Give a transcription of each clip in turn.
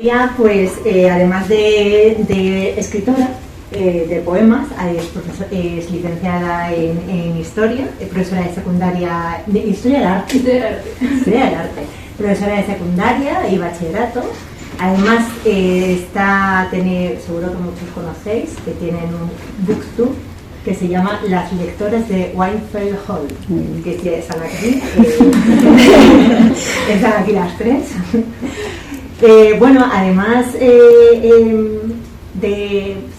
Ya, pues además de escritora de poemas, es licenciada en Historia, profesora de secundaria, de Historia del Arte, profesora de secundaria y bachillerato. Además seguro que muchos conocéis, que tienen un booktube que se llama Las lectoras de Wildfell Hall, que están aquí, están aquí las tres. Bueno, además de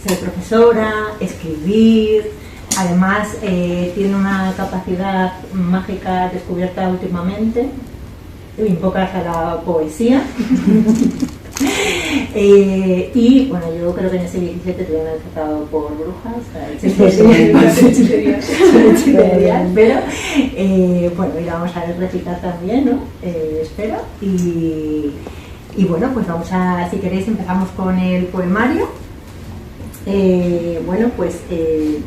ser profesora, escribir, además tiene una capacidad mágica descubierta últimamente, invocas a la poesía. Y bueno, yo creo que en ese 17 te habían empezado por brujas, pero bueno, y la vamos a recitar también, ¿no? Espero. Y bueno, pues si queréis empezamos con el poemario. Bueno, pues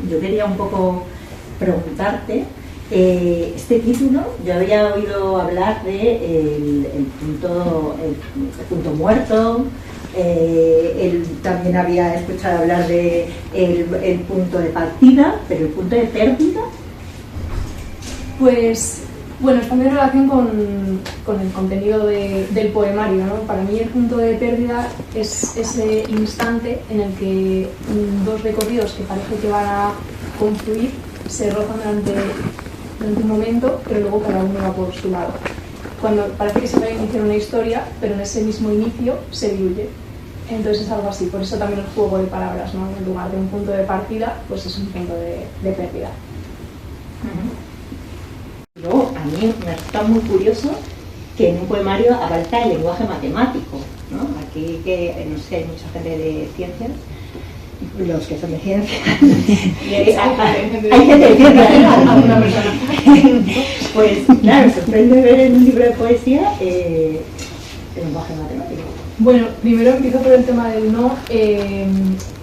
yo quería un poco preguntarte, este título, yo había oído hablar de el punto muerto, también había escuchado hablar de el punto de partida, pero el punto de pérdida. Pues bueno, está muy en relación con el contenido del poemario, ¿no? Para mí el punto de pérdida es ese instante en el que dos recorridos que parece que van a confluir se rozan durante un momento, pero luego cada uno va por su lado. Cuando parece que se va a iniciar una historia, pero en ese mismo inicio se diluye. Entonces es algo así, por eso también el juego de palabras, ¿no? En lugar de un punto de partida, pues es un punto de pérdida. Luego, a mí me resulta muy curioso que en un poemario aparezca el lenguaje matemático, ¿no? Aquí, que no sé, hay mucha gente de ciencias, los que son de ciencia. Hay gente de ciencia, alguna persona. Pues claro, sorprende ver en un libro de poesía el lenguaje matemático. Bueno, primero empiezo por el tema del no.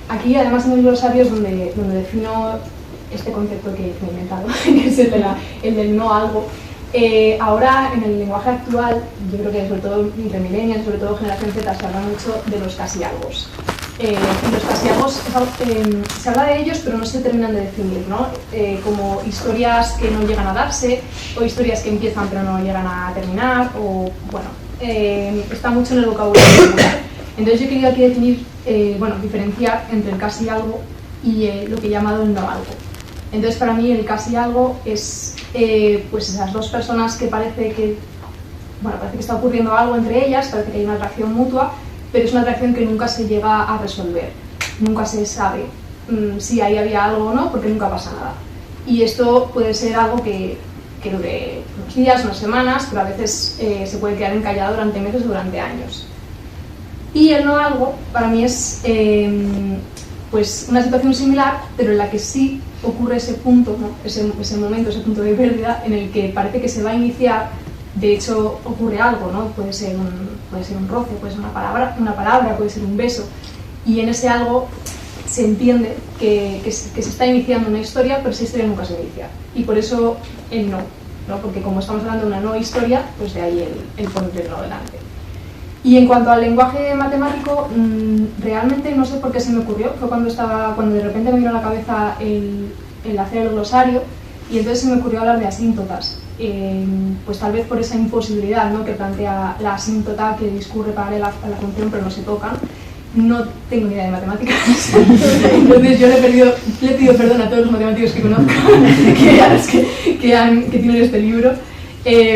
Aquí, además, en el glosario es donde defino este concepto que he inventado, que es el del no algo. Ahora, en el lenguaje actual, yo creo que sobre todo entre millennials, sobre todo generación Z, se habla mucho de los casi algos. Los casi algos, se habla de ellos, pero no se terminan de definir, ¿no? Como historias que no llegan a darse, o historias que empiezan pero no llegan a terminar, o bueno, está mucho en el vocabulario popular. Entonces yo quería aquí definir, diferenciar entre el casi algo y lo que he llamado el no algo. Entonces para mí el casi algo es pues esas dos personas que parece que está ocurriendo algo entre ellas, parece que hay una atracción mutua, pero es una atracción que nunca se llega a resolver, nunca se sabe si ahí había algo o no, porque nunca pasa nada. Y esto puede ser algo que dure unos días, unas semanas, pero a veces se puede quedar encallado durante meses o durante años. Y el no algo para mí es pues una situación similar, pero en la que sí ocurre ese punto, ¿no? ese momento, ese punto de pérdida en el que parece que se va a iniciar. De hecho ocurre algo, ¿no? Puede ser un roce, puede ser una palabra, puede ser un beso, y en ese algo se entiende que se está iniciando una historia, pero esa historia nunca se inicia, y por eso el no, porque como estamos hablando de una no historia, pues de ahí el poner el no delante. Y en cuanto al lenguaje matemático, realmente no sé por qué se me ocurrió, fue cuando de repente me vino a la cabeza el hacer el glosario, y entonces se me ocurrió hablar de asíntotas. Pues tal vez por esa imposibilidad, ¿no? que plantea la asíntota, que discurre paralela a la función pero no se tocan. No tengo ni idea de matemáticas, entonces yo le he pedido perdón a todos los matemáticos que conozco que tienen este libro,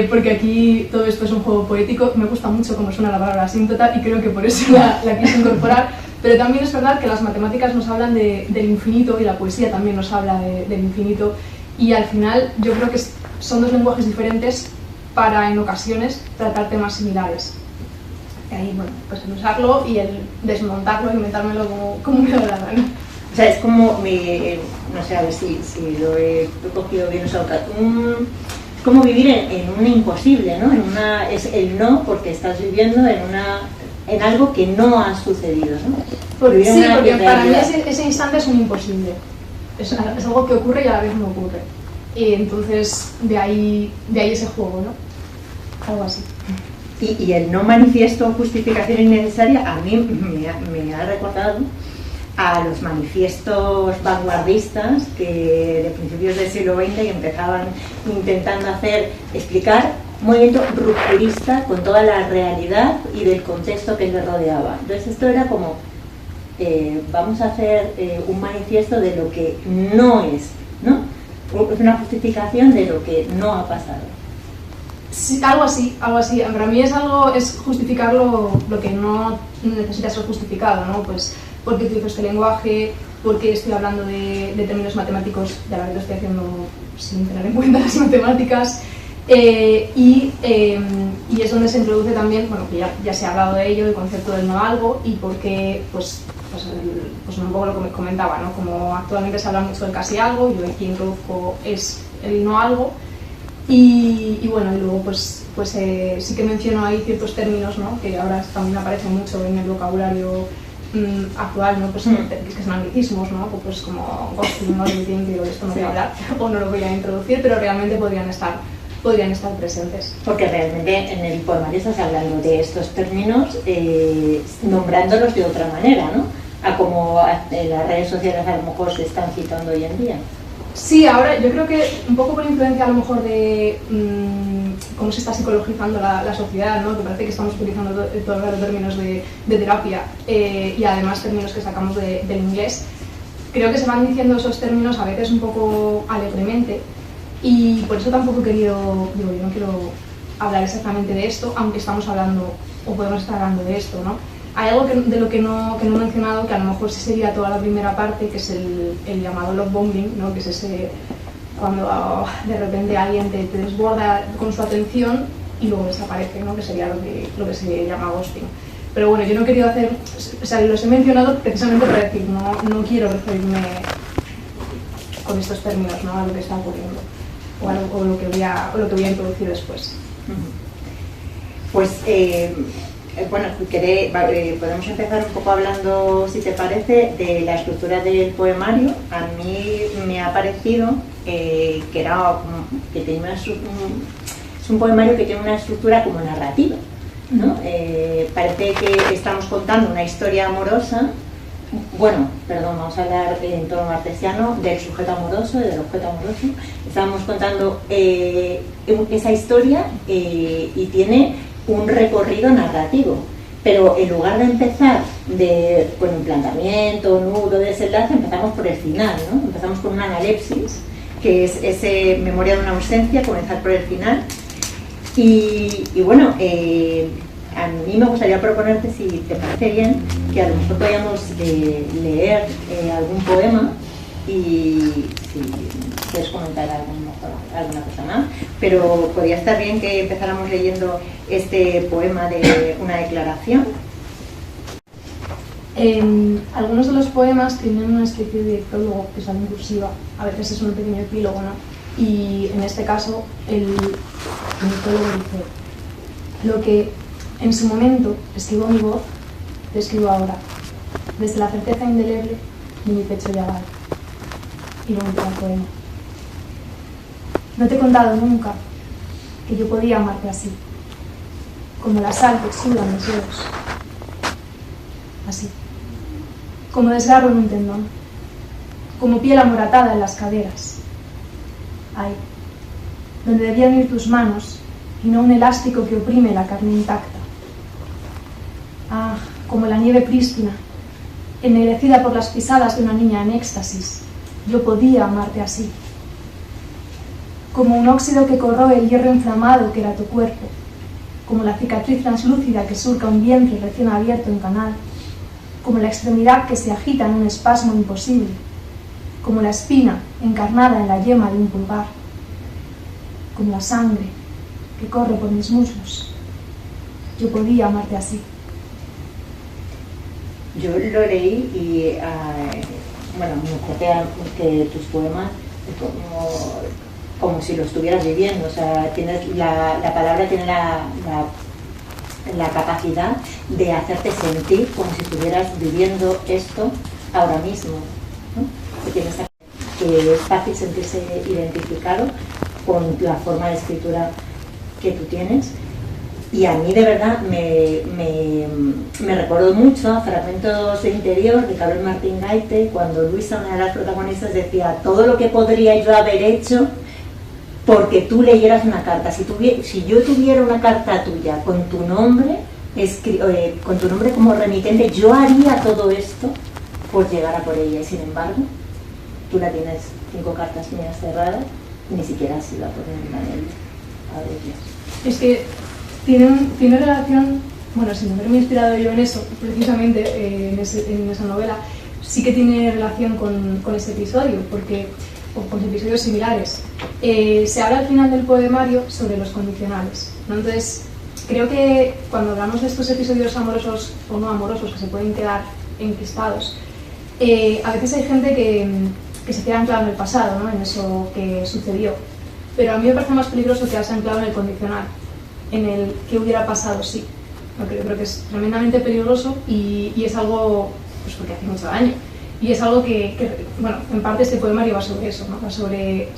porque aquí todo esto es un juego poético. Me gusta mucho cómo suena la palabra asíntota y creo que por eso la quise incorporar, pero también es verdad que las matemáticas nos hablan del infinito y la poesía también nos habla del infinito, y al final yo creo que son dos lenguajes diferentes para en ocasiones tratar temas similares. Y ahí, bueno, pues el usarlo y el desmontarlo, inventármelo como me da la gana. O sea, es como, no sé, a ver si lo he cogido bien, o sea, es como vivir en un imposible, ¿no? Es el no porque estás viviendo en algo que no ha sucedido, ¿no? Porque para mí ese instante es un imposible. Es algo que ocurre y a la vez no ocurre. Y entonces de ahí ese juego, ¿no? Algo así. Y el no manifiesto justificación innecesaria a mí me ha recordado a los manifiestos vanguardistas que de principios del siglo XX y empezaban intentando explicar un movimiento rupturista con toda la realidad y del contexto que le rodeaba. Entonces esto era como, vamos a hacer un manifiesto de lo que no es, ¿no? Es una justificación de lo que no ha pasado. Sí, algo así. Para mí es justificar lo que no necesita ser justificado, ¿no? Pues porque utilizo este lenguaje, porque estoy hablando de términos matemáticos, de la que lo estoy haciendo sin tener en cuenta las matemáticas, y es donde se introduce también, bueno, que ya se ha hablado de ello, el concepto del no algo, y porque, pues un poco lo que me comentaba, ¿no? Como actualmente se habla mucho del casi algo, yo aquí introduzco es el no algo, y bueno, y luego pues sí que menciono ahí ciertos términos, ¿no? Que ahora también aparecen mucho en el vocabulario actual, ¿no? Pues que son anglicismos, ¿no? Pues como ghosting, ¿no? Digo, esto no voy a hablar o no lo voy a introducir, pero realmente podrían estar presentes. Porque realmente en el poemario estás hablando de estos términos nombrándolos de otra manera, ¿no? A como en las redes sociales a lo mejor se están citando hoy en día. Sí, ahora yo creo que un poco por influencia a lo mejor de cómo se está psicologizando la sociedad, ¿no? Que parece que estamos utilizando todos los términos de terapia y además términos que sacamos del inglés. Creo que se van diciendo esos términos a veces un poco alegremente y por eso tampoco yo no quiero hablar exactamente de esto, aunque estamos hablando o podemos estar hablando de esto, ¿no? Hay algo de lo que no he mencionado, que a lo mejor sí sería toda la primera parte, que es el llamado love bombing, ¿no? Que es ese cuando de repente alguien te desborda con su atención y luego desaparece, ¿no? Que sería lo que se llama ghosting. Pero bueno, yo no he querido hacer, o sea, los he mencionado precisamente para decir, no quiero referirme con estos términos, ¿no? A lo que está ocurriendo o lo que voy a introducir después. Pues bueno, podemos empezar un poco hablando, si te parece, de la estructura del poemario. A mí me ha parecido que tenía es un poemario que tiene una estructura como narrativa, ¿no? Parece que estamos contando una historia amorosa. Bueno, perdón, vamos a hablar en tono martesiano del sujeto amoroso y del objeto amoroso. Estamos contando esa historia y tiene un recorrido narrativo, pero en lugar de empezar con un planteamiento, nudo, desenlace, empezamos por el final, ¿no? Empezamos con una analepsis, que es ese memoria de una ausencia, comenzar por el final. Y bueno, a mí me gustaría proponerte, si te parece bien, que a lo mejor podríamos leer algún poema y si quieres comentar alguna cosa más, pero podría estar bien que empezáramos leyendo este poema de una declaración. Algunos de los poemas tienen una especie de prólogo que sale en cursiva, a veces es un pequeño epílogo, ¿no? Y en este caso el prólogo dice: lo que en su momento escribo mi voz, te escribo ahora, desde la certeza indeleble de mi pecho llagado. Y luego empieza el poema. No te he contado nunca que yo podía amarte así, como la sal que exuda en los dedos, así, como desgarro en un tendón, como piel amoratada en las caderas, ahí, donde debían ir tus manos y no un elástico que oprime la carne intacta. Ah, como la nieve prístina, ennegrecida por las pisadas de una niña en éxtasis, yo podía amarte así. Como un óxido que corroe el hierro inflamado que era tu cuerpo, como la cicatriz translúcida que surca un vientre recién abierto en canal, como la extremidad que se agita en un espasmo imposible, como la espina encarnada en la yema de un pulgar, como la sangre que corre por mis muslos. Yo podía amarte así. Yo lo leí y bueno, me parece que tus poemas como si lo estuvieras viviendo, o sea, tienes la palabra tiene la capacidad de hacerte sentir como si estuvieras viviendo esto ahora mismo, ¿no? Que es fácil sentirse identificado con la forma de escritura que tú tienes. Y a mí de verdad me recordó mucho a Fragmentos de Interior de Carlos Martín Gaite, cuando Luisa, una de las protagonistas, decía: todo lo que podría yo haber hecho porque tú leyeras una carta. Si yo tuviera una carta tuya con tu nombre como remitente, yo haría todo esto por llegar a por ella. Y sin embargo, tú la tienes 5 cartas mías cerradas y ni siquiera has ido a por ninguna de ellas. Es que tiene relación, bueno, sin haberme inspirado yo en eso, precisamente en esa novela, sí que tiene relación con ese episodio, o con episodios similares. Se habla al final del poemario sobre los condicionales, ¿no? Entonces, creo que cuando hablamos de estos episodios amorosos o no amorosos que se pueden quedar enquistados, a veces hay gente que se queda anclado en el pasado, ¿no? En eso que sucedió. Pero a mí me parece más peligroso quedarse anclado en el condicional, en el que hubiera pasado sí. Porque yo creo que es tremendamente peligroso y es algo, pues porque hace mucho daño. Y es algo bueno, en parte este poemario va sobre eso, ¿no? Va sobre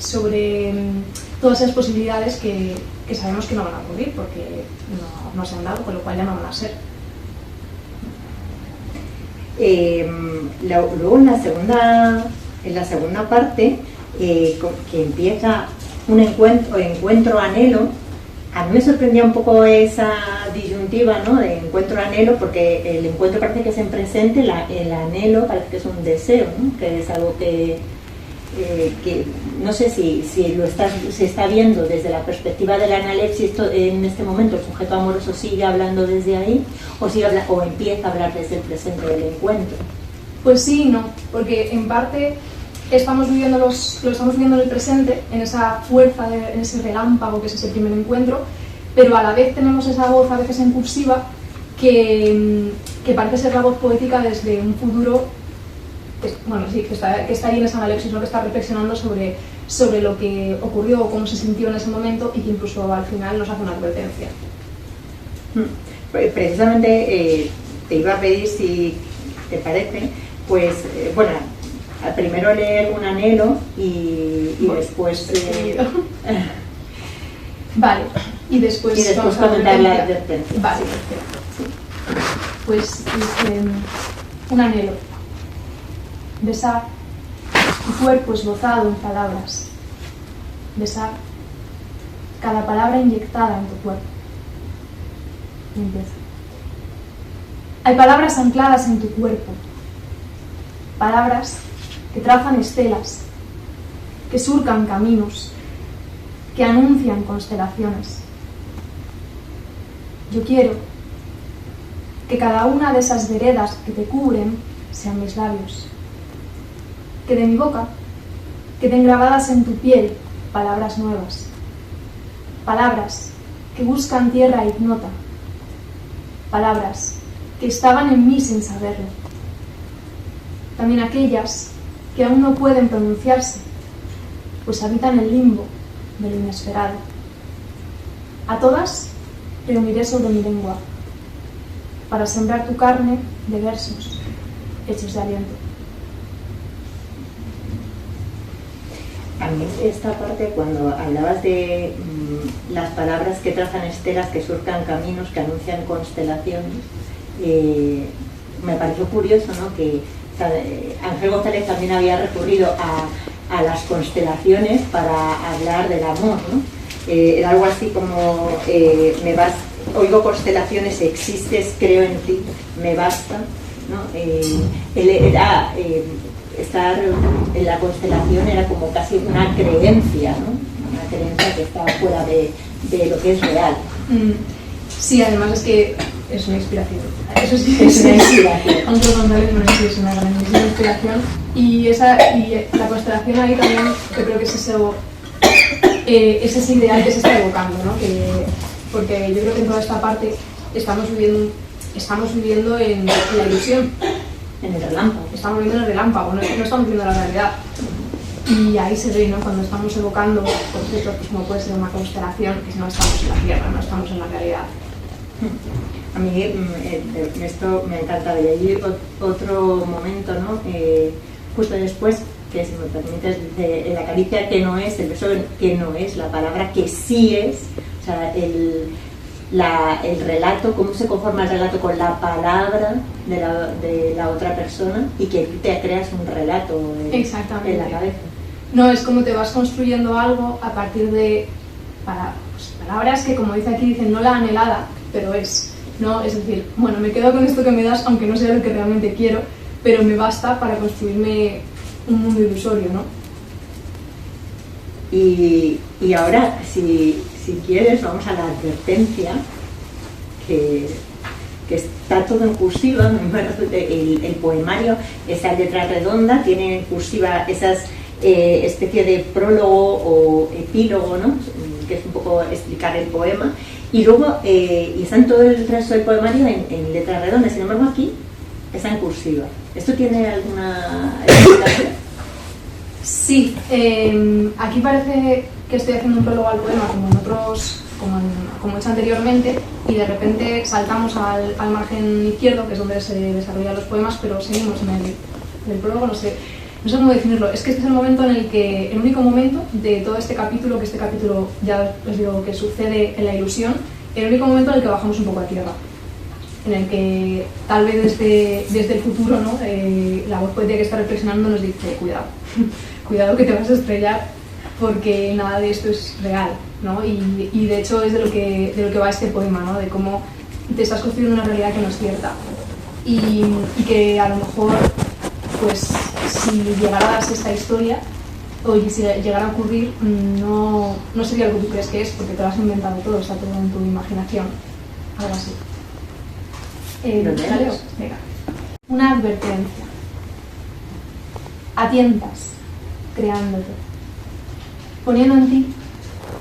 todas esas posibilidades que sabemos que no van a ocurrir porque no se han dado, con lo cual ya no van a ser. Luego en la segunda parte, que empieza un encuentro-anhelo, a mí me sorprendía un poco esa disyuntiva, ¿no? De encuentro-anhelo, porque el encuentro parece que es en presente, el anhelo parece que es un deseo, ¿no? Que es algo que no sé si se está viendo desde la perspectiva de la analepsis. En este momento el sujeto amoroso sigue hablando desde ahí o empieza a hablar desde el presente del encuentro. Pues sí y no, porque en parte lo estamos viviendo en el presente, en esa fuerza, en ese relámpago que es ese primer encuentro, pero a la vez tenemos esa voz a veces en cursiva que parece ser la voz poética desde un futuro, bueno, sí, que está ahí en esa analepsis, ¿no? Que está reflexionando sobre lo que ocurrió o cómo se sintió en ese momento y que incluso al final nos hace una advertencia. Precisamente te iba a pedir, si te parece, pues bueno, primero leer un anhelo y después vale, y después comentar la advertencia. Vale, perfecto. Sí. Pues un anhelo: besar tu cuerpo esbozado en palabras, besar cada palabra inyectada en tu cuerpo. Y empieza. Hay palabras ancladas en tu cuerpo, palabras que trazan estelas, que surcan caminos, que anuncian constelaciones. Yo quiero que cada una de esas veredas que te cubren sean mis labios, que de mi boca queden grabadas en tu piel palabras nuevas, palabras que buscan tierra ignota, palabras que estaban en mí sin saberlo, también aquellas que aún no pueden pronunciarse, pues habitan el limbo de lo inesperado. A todas reuniré sobre mi lengua, para sembrar tu carne de versos hechos de aliento. A mí esta parte, cuando hablabas de las palabras que trazan estelas, que surcan caminos, que anuncian constelaciones, me pareció curioso, ¿no? Que Ángel González también había recurrido a las constelaciones para hablar del amor, ¿no? Era algo así como oigo constelaciones, existes, creo en ti, me basta, ¿no? Estar en la constelación era como casi una creencia, ¿no? Una creencia que está fuera de lo que es real. Sí, además es que es una inspiración. Eso sí, es una inspiración. Ángel González no es una grandísima inspiración. Y la constelación ahí también, yo creo que es ese ideal que se está evocando, ¿no? Porque yo creo que en toda esta parte estamos viviendo en la ilusión. En el relámpago. Estamos viviendo en el relámpago, no estamos viviendo la realidad. Y ahí se ve, ¿no? Cuando estamos evocando conceptos, pues como puede ser una constelación, que no estamos en la Tierra, no estamos en la realidad. A mí esto me encanta. Y hay otro momento, ¿no? Justo después, que si me permites, de la caricia que no es, el beso que no es, la palabra que sí es, o sea, el relato, cómo se conforma el relato con la palabra de la otra persona, y que tú te creas un relato en la cabeza. No, es como te vas construyendo algo a partir de palabras que, como dice aquí, dicen no la anhelada, pero ¿no? Es decir, bueno, me quedo con esto que me das, aunque no sea lo que realmente quiero, pero me basta para construirme un mundo ilusorio, ¿no? Y ahora, si quieres, vamos a la advertencia, que está todo en cursiva. El poemario, esa letra redonda, tiene en cursiva esas especie de prólogo o epílogo, ¿no? Que es un poco explicar el poema, y luego y está en todo el resto del poemario en letra redonda. Sin embargo, aquí está en cursiva. ¿Esto tiene alguna explicación? Sí, aquí parece que estoy haciendo un prólogo al poema como en otros, como he hecho anteriormente, y de repente saltamos al margen izquierdo, que es donde se desarrollan los poemas, pero seguimos en el prólogo. No sé cómo definirlo. Es que este es el único momento de todo este capítulo, que este capítulo ya os digo que sucede en la ilusión, el único momento en el que bajamos un poco a tierra, en el que tal vez desde el futuro, ¿no? La voz poética que está reflexionando nos dice: cuidado, cuidado que te vas a estrellar, porque nada de esto es real, ¿no? Y de hecho es de lo que va este poema, ¿no? De cómo te estás construyendo una realidad que no es cierta, y que a lo mejor, pues, si llegara a darse esta historia, o si llegara a ocurrir, no sería lo que tú crees que es, porque te lo has inventado todo, está todo en tu imaginación, algo así. ¿La leo? Venga. Una advertencia. Atientas, creándote, poniendo en ti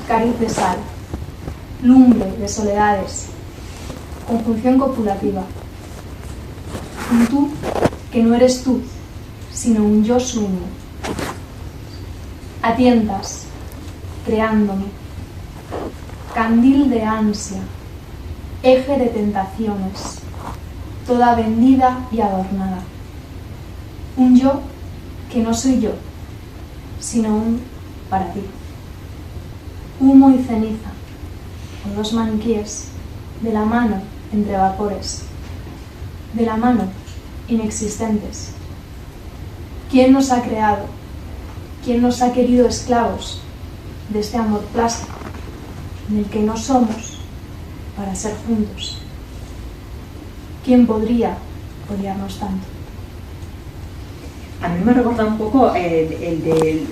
cariz de sal, lumbre de soledades, conjunción copulativa, un tú que no eres tú, sino un yo sueño. Atientas, creándome, candil de ansia, eje de tentaciones, toda vendida y adornada. Un yo que no soy yo, sino un para ti. Humo y ceniza, o dos maniquíes, de la mano entre vapores, de la mano inexistentes. ¿Quién nos ha creado? ¿Quién nos ha querido esclavos de este amor plástico en el que no somos para ser juntos? ¿Quién podría odiarnos tanto? A mí me recuerda un poco el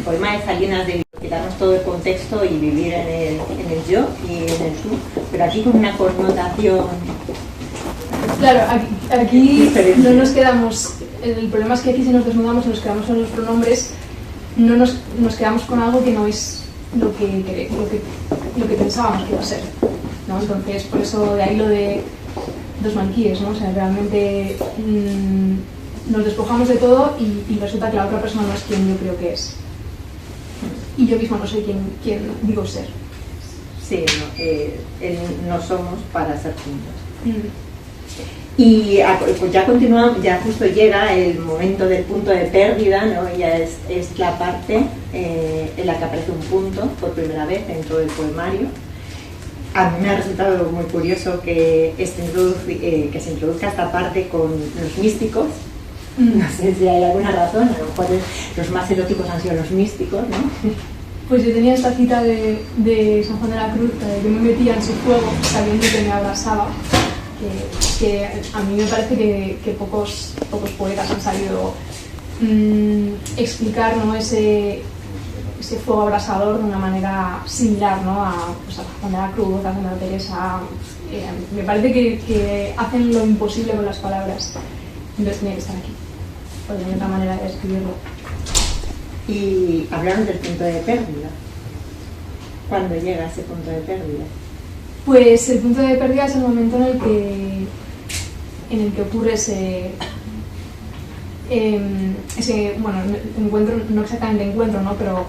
poema de Salinas, de quitarnos todo el contexto y vivir en el yo y en el tú, pero aquí con una connotación. Claro, aquí no nos quedamos. El problema es que aquí, si nos desnudamos y nos quedamos con los pronombres, no nos quedamos con algo que no es lo que pensábamos que iba a ser, ¿no? Entonces, por eso de ahí lo de dos maniquíes, ¿no? O sea, realmente nos despojamos de todo y resulta que la otra persona no es quien yo creo que es. Y yo misma no soy quien digo ser. Sí, no somos para ser juntos. Y pues ya continuamos, ya justo llega el momento del punto de pérdida, ¿no? Ya es la parte en la que aparece un punto por primera vez dentro del poemario. A mí me ha resultado muy curioso que se introduzca esta parte con los místicos. No sé si hay alguna razón, a lo mejor los más eróticos han sido los místicos, ¿no? Pues yo tenía esta cita de San Juan de la Cruz, yo me metía en su fuego sabiendo que me abrasaba, que a mí me parece que pocos poetas han sabido explicar, ¿no? ese fuego abrasador de una manera similar, ¿no? a San Juan de la Cruz, a Santa Teresa. Me parece que hacen lo imposible con las palabras, entonces tenía que estar aquí, porque no hay otra manera de escribirlo. Y hablaron del punto de pérdida. ¿Cuándo llega ese punto de pérdida? Pues el punto de pérdida es el momento en el que ocurre ese encuentro, no exactamente encuentro, ¿no? Pero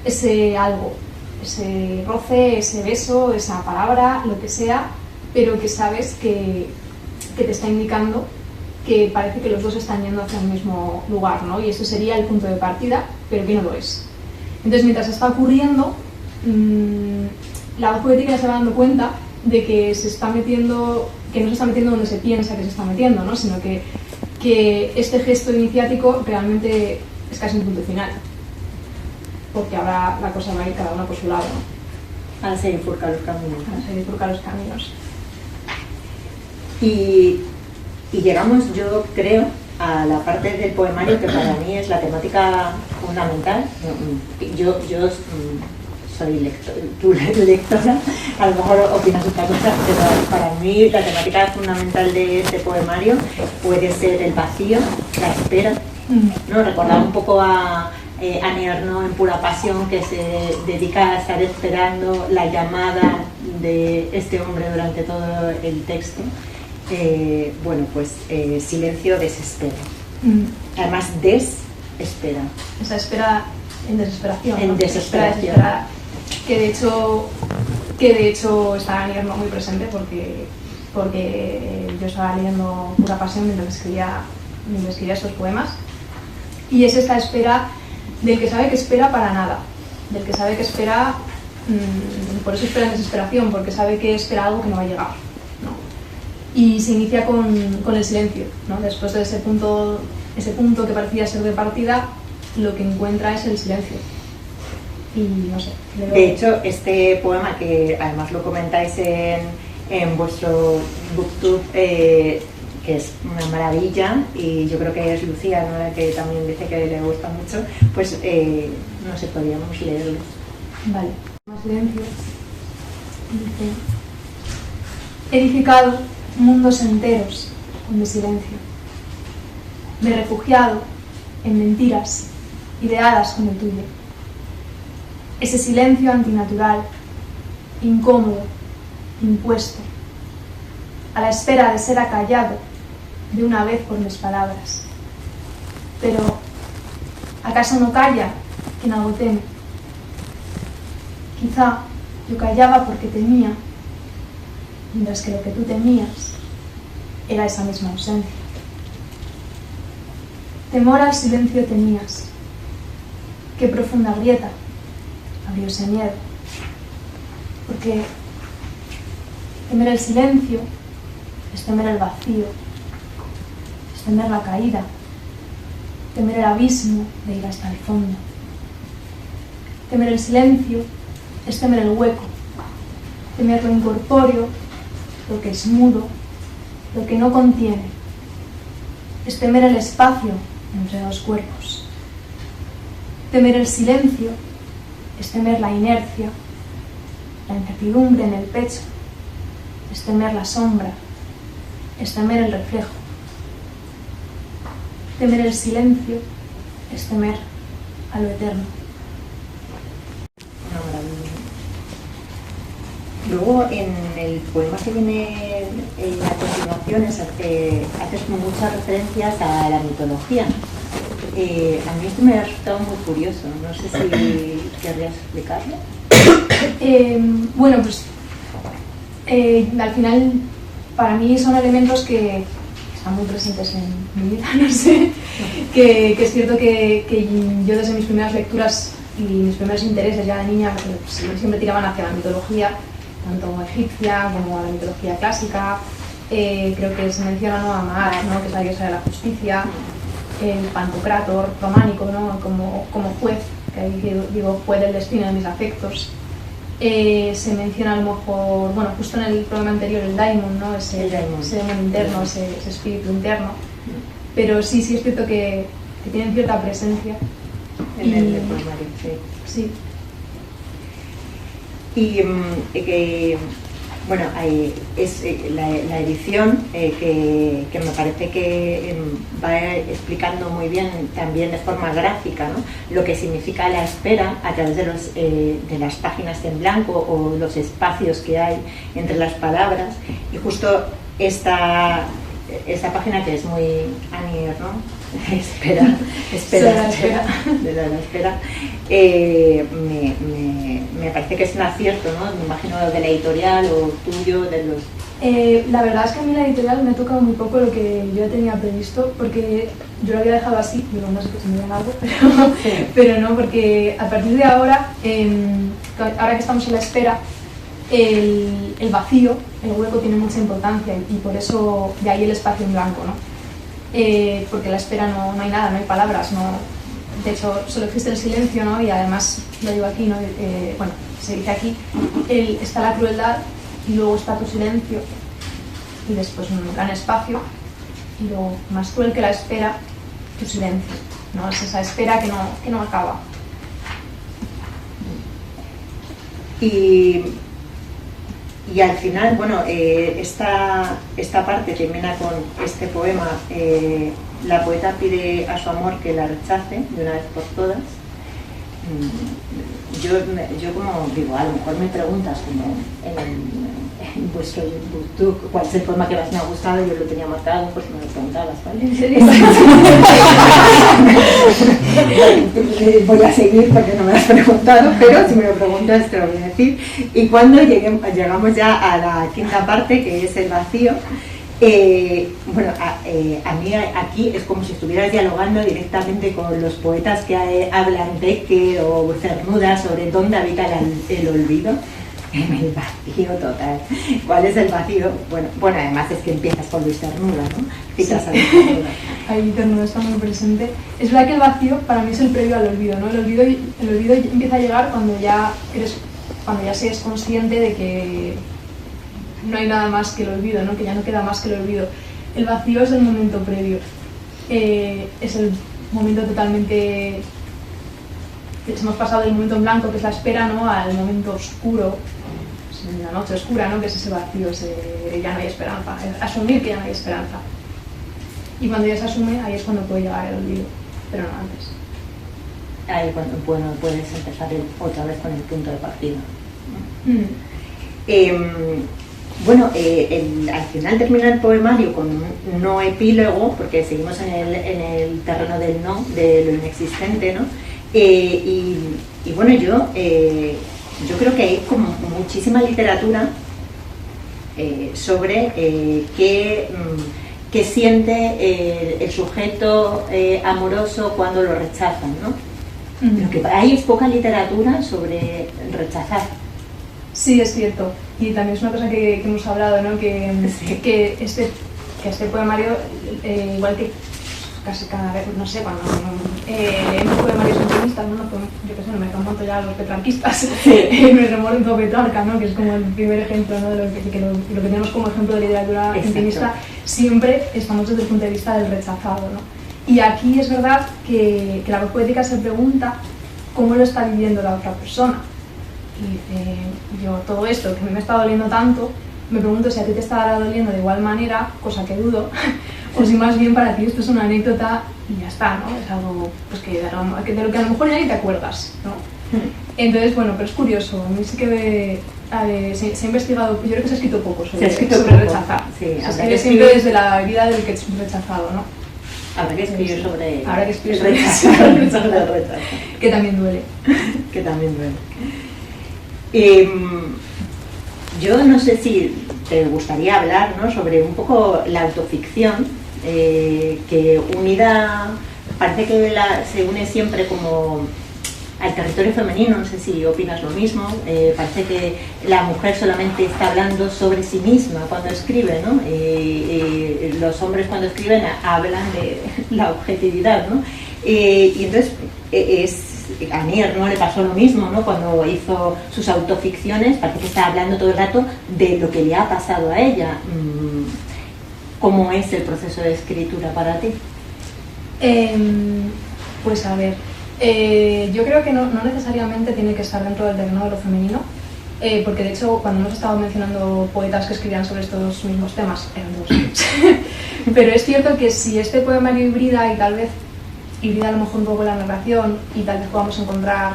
ese algo, ese roce, ese beso, esa palabra, lo que sea, pero que sabes que te está indicando que parece que los dos están yendo hacia el mismo lugar, ¿no? Y eso sería el punto de partida, pero que no lo es. Entonces, mientras está ocurriendo, la voz poética se va dando cuenta de que se está metiendo, que no se está metiendo donde se piensa que se está metiendo, ¿no? Sino que este gesto iniciático realmente es casi un punto final, porque ahora la cosa va a ir cada uno por su lado, ¿no? Ahora se bifurcan los caminos. Ahora se bifurcan los caminos. Y llegamos, yo creo, a la parte del poemario que para mí es la temática fundamental. Yo soy lectora, a lo mejor opinas otra cosa, pero para mí la temática fundamental de este poemario puede ser el vacío, la espera, ¿no? Recordaba un poco a Annie Ernaux en Pura Pasión, que se dedica a estar esperando la llamada de este hombre durante todo el texto. Bueno, pues silencio, desespera. Además, desespera. Esa espera en desesperación. En ¿no? desesperación. Que de hecho está Annie Ernaux muy presente porque yo estaba leyendo Pura Pasión mientras escribía estos poemas, y es esta espera del que sabe que espera para nada, del que sabe que espera, por eso espera en desesperación, porque sabe que espera algo que no va a llegar, ¿no? Y se inicia con el silencio, ¿no? Después de ese punto que parecía ser de partida, lo que encuentra es el silencio. Y no sé. De hecho, este poema, que además lo comentáis en vuestro booktube, que es una maravilla, y yo creo que es Lucía, ¿no?, la que también dice que le gusta mucho, pues no sé, podríamos leerlo. Vale. Más silencio. Dice: he edificado mundos enteros con mi silencio. Me he refugiado en mentiras ideadas con el tuyo. Ese silencio antinatural, incómodo, impuesto, a la espera de ser acallado de una vez por mis palabras. Pero, ¿acaso no calla quien algo teme? Quizá yo callaba porque temía, mientras que lo que tú temías era esa misma ausencia. Temor al silencio tenías. Qué profunda grieta abrió ese miedo. Porque temer el silencio es temer el vacío, es temer la caída, temer el abismo de ir hasta el fondo. Temer el silencio es temer el hueco, temer lo incorpóreo, lo que es mudo, lo que no contiene. Es temer el espacio entre dos cuerpos. Temer el silencio es temer la inercia, la incertidumbre en el pecho, es temer la sombra, es temer el reflejo. Temer el silencio es temer a lo eterno. Luego, en el poema que viene a continuación, haces muchas referencias a la mitología. A mí esto me ha resultado muy curioso. No sé si querrías explicarlo. Bueno, pues al final para mí son elementos que están muy presentes en mi vida, no sé, que es cierto que yo desde mis primeras lecturas y mis primeros intereses ya de niña pues, siempre tiraban hacia la mitología, tanto egipcia como a la mitología clásica. Creo que se menciona, ¿no?, a Maat, ¿no?, que es la diosa de la justicia, el Pantocrátor románico, ¿no?, como juez, que ahí digo juez del destino de mis afectos. Se menciona a lo mejor, bueno, justo en el programa anterior, el daimon, ¿no?, ese demonio interno, ese espíritu interno. Pero sí es cierto que tienen cierta presencia. En el poemario, sí. Y bueno, es la edición que me parece que va explicando muy bien, también de forma gráfica, ¿no?, lo que significa la espera a través de las páginas en blanco o los espacios que hay entre las palabras. Y justo esta página, que es muy Annie Ernaux, espera, de la espera, me parece que es un acierto, ¿no? Me imagino de la editorial o tuyo, de los... La verdad es que a mí la editorial me toca muy poco lo que yo tenía previsto, porque yo lo había dejado así, digo, no sé si me digan algo, pero no, porque a partir de ahora, ahora que estamos en la espera, el vacío, el hueco tiene mucha importancia y por eso de ahí el espacio en blanco, ¿no? Porque la espera no hay nada, no hay palabras, no, de hecho solo existe el silencio, ¿no? Y además, lo digo aquí, ¿no? Bueno, se dice aquí, está la crueldad y luego está tu silencio y después un gran espacio y luego más cruel que la espera, tu silencio, ¿no? Es esa espera que no acaba. Y al final, bueno, esta parte termina con este poema. La poeta pide a su amor que la rechace de una vez por todas. Yo como digo, a lo mejor me preguntas como en vuestro YouTube cuál es el poema que más me ha gustado, yo lo tenía marcado, pues me lo preguntabas, ¿vale? Voy a seguir porque no me has preguntado, pero si me lo preguntas te lo voy a decir. Y cuando llegamos ya a la quinta parte, que es el vacío, bueno, a mí aquí es como si estuvieras dialogando directamente con los poetas que hablan Becker o Cernuda sobre dónde habita el olvido. En el vacío total. ¿Cuál es el vacío? Bueno, además es que empiezas con Luis Cernuda, ¿no? Citas a Luis Cernuda. Ahí Cernuda está muy presente. Es verdad que el vacío para mí es el previo al olvido, ¿no? El olvido empieza a llegar cuando ya seas consciente de que no hay nada más que el olvido, ¿no? Que ya no queda más que el olvido. El vacío es el momento previo. Es el momento totalmente... Hemos pasado del momento en blanco, que es la espera, ¿no? Al momento oscuro, la noche oscura, ¿no? Que es ese vacío, ya no hay esperanza, asumir que ya no hay esperanza. Y cuando ya se asume, ahí es cuando puede llegar el olvido, pero no antes. Ahí cuando puedes empezar otra vez con el punto de partida. Bueno, al final termina el poemario con un no epílogo, porque seguimos en el terreno del no, de lo inexistente, ¿no? Y bueno, yo creo que hay como muchísima literatura sobre qué siente el sujeto amoroso cuando lo rechazan, ¿no? Lo que hay es poca literatura sobre rechazar. Sí, es cierto. Y también es una cosa que hemos hablado, ¿no? Que este poemario, igual que casi cada vez, no sé, cuando leemos poemarios intimistas, ¿no? Yo qué sé, no me remonto ya a los petrarquistas, me remonto a Petrarca, ¿no? Que es como el primer ejemplo, ¿no? De lo que tenemos como ejemplo de literatura intimista, siempre estamos desde el punto de vista del rechazado, ¿no? Y aquí es verdad que la voz poética se pregunta cómo lo está viviendo la otra persona. Y yo todo esto que a mí me está doliendo tanto, me pregunto si a ti te estará doliendo de igual manera, cosa que dudo, o si más bien para ti esto es una anécdota y ya está, ¿no? Es algo pues, de lo que a lo mejor ya ni te acuerdas, ¿no? Entonces, bueno, pero es curioso, a mí sí que se ha investigado, yo creo que se ha escrito poco sobre rechazar. Sí, se escribe siempre desde la herida del que es rechazado, ¿no? Habrá que escribir sobre el rechazo. Que también duele. Que también duele. Yo no sé si te gustaría hablar, ¿no? Sobre un poco la autoficción, que unida, parece que se une siempre como al territorio femenino, no sé si opinas lo mismo, parece que la mujer solamente está hablando sobre sí misma cuando escribe, ¿no? Los hombres cuando escriben hablan de la objetividad, ¿no? Y entonces a Nier, ¿no? Le pasó lo mismo, ¿no? Cuando hizo sus autoficciones, parece que está hablando todo el rato de lo que le ha pasado a ella. ¿Cómo es el proceso de escritura para ti? Pues a ver, yo creo que no necesariamente tiene que estar dentro del terreno de lo femenino, porque de hecho cuando hemos estado mencionando poetas que escribían sobre estos mismos temas, eran dos. Pero es cierto que si este poemario hibrida y tal vez hibrida a lo mejor un poco la narración y tal vez podamos encontrar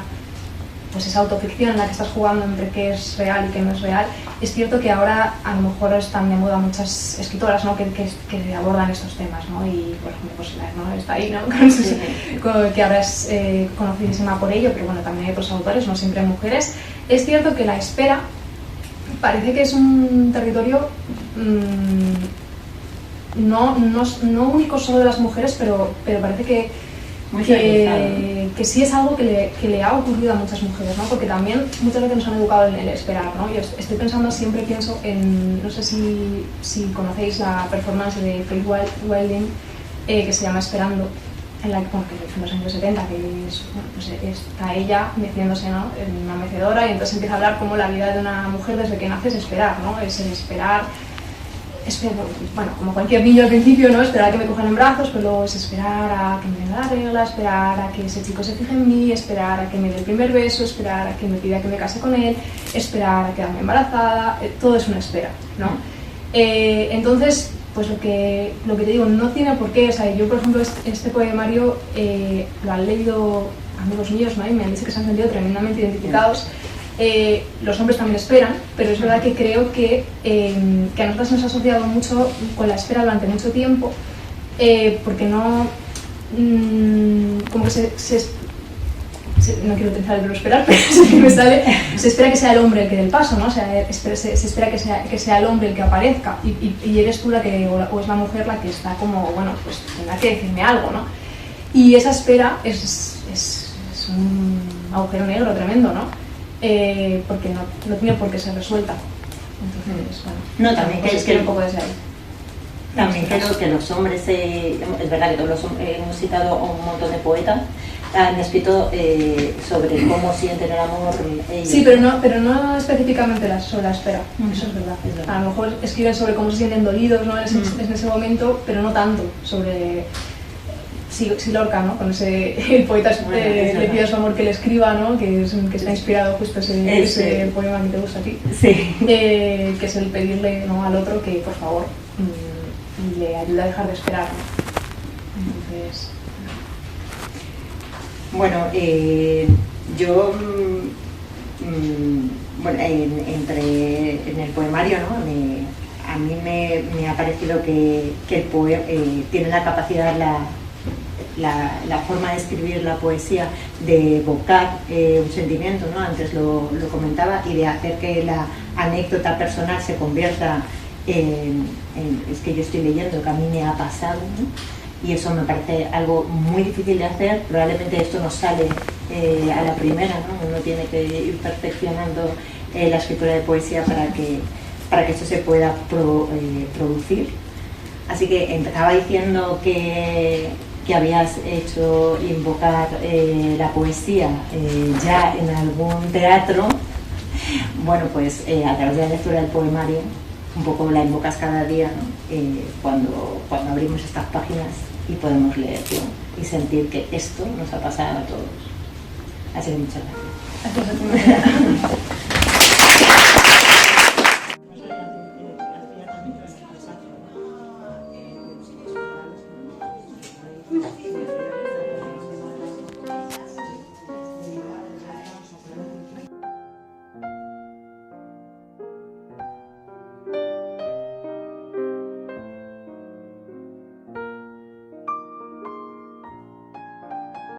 pues esa autoficción en la que estás jugando entre qué es real y qué no es real, es cierto que ahora a lo mejor están de moda muchas escritoras, ¿no? que abordan estos temas, ¿no? Y por ejemplo pues ¿no? Está ahí, ¿no? Que ahora es conocidísima por ello, pero bueno, también hay otros autores, no siempre mujeres. Es cierto que la espera parece que es un territorio no único solo de las mujeres, pero parece que que sí es algo que le ha ocurrido a muchas mujeres, ¿no? Porque también muchas veces nos han educado en el esperar, ¿no? Yo estoy pensando, siempre pienso en, no sé si conocéis la performance de Faith Wilding, que se llama Esperando, en la que, bueno, que fue en los años 70, que es, bueno, pues está ella meciéndose, ¿no?, en una mecedora, y entonces empieza a hablar como la vida de una mujer desde que nace es esperar, ¿no? Es el esperar, bueno, como cualquier niño al principio, ¿no? Esperar a que me cojan en brazos, pero luego es esperar a que me den la regla, esperar a que ese chico se fije en mí, esperar a que me dé el primer beso, esperar a que me pida que me case con él, esperar a quedarme embarazada, todo es una espera, ¿no? Entonces, pues lo que te digo, no tiene por qué, o sea, yo por ejemplo este poemario lo han leído amigos míos, ¿no? Y me han dicho que se han sentido tremendamente identificados. Los hombres también esperan, pero es verdad que creo que a nosotros nos ha asociado mucho con la espera durante mucho tiempo, porque no, como que no quiero utilizar el verbo esperar, pero es que me sale, se espera que sea el hombre el que dé el paso, ¿no? O sea, se espera que sea el hombre el que aparezca, y eres tú la que, o es la mujer la que está como, bueno, pues tendrá que decirme algo, ¿no? Y esa espera es un agujero negro tremendo, ¿no? Porque no tiene por qué ser resuelta. Entonces, bueno, no, también pues que un poco desde ahí. También creo que los hombres, es verdad que todos hemos citado a un montón de poetas, han escrito sobre cómo sienten el amor ellos. Sí, pero no específicamente sobre la espera, eso es verdad. A lo mejor escriben sobre cómo se sienten dolidos, ¿no?, en ese momento, pero no tanto sobre... Sí, Lorca, ¿no? Con el poeta le pide a su amor que le escriba, ¿no? Que está inspirado justo ese poema que te gusta a ti. Sí. Que es el pedirle, ¿no?, al otro que por favor le ayude a dejar de esperar, ¿no? Entonces... Bueno, yo, bueno, en el poemario, ¿no?, a mí me ha parecido que el poema tiene la capacidad, la forma de escribir la poesía, de evocar un sentimiento, ¿no? Antes lo comentaba, y de hacer que la anécdota personal se convierta es que yo estoy leyendo que a mí me ha pasado, ¿no? Y eso me parece algo muy difícil de hacer. Probablemente esto no sale a la primera, ¿no? Uno tiene que ir perfeccionando la escritura de poesía para que esto se pueda producir. Así que empezaba diciendo que habías hecho invocar la poesía ya en algún teatro. Bueno, pues a través de la lectura del poemario un poco la invocas cada día, ¿no? Cuando abrimos estas páginas y podemos leerlo y sentir que esto nos ha pasado a todos. Así que muchas gracias. Gracias a ti.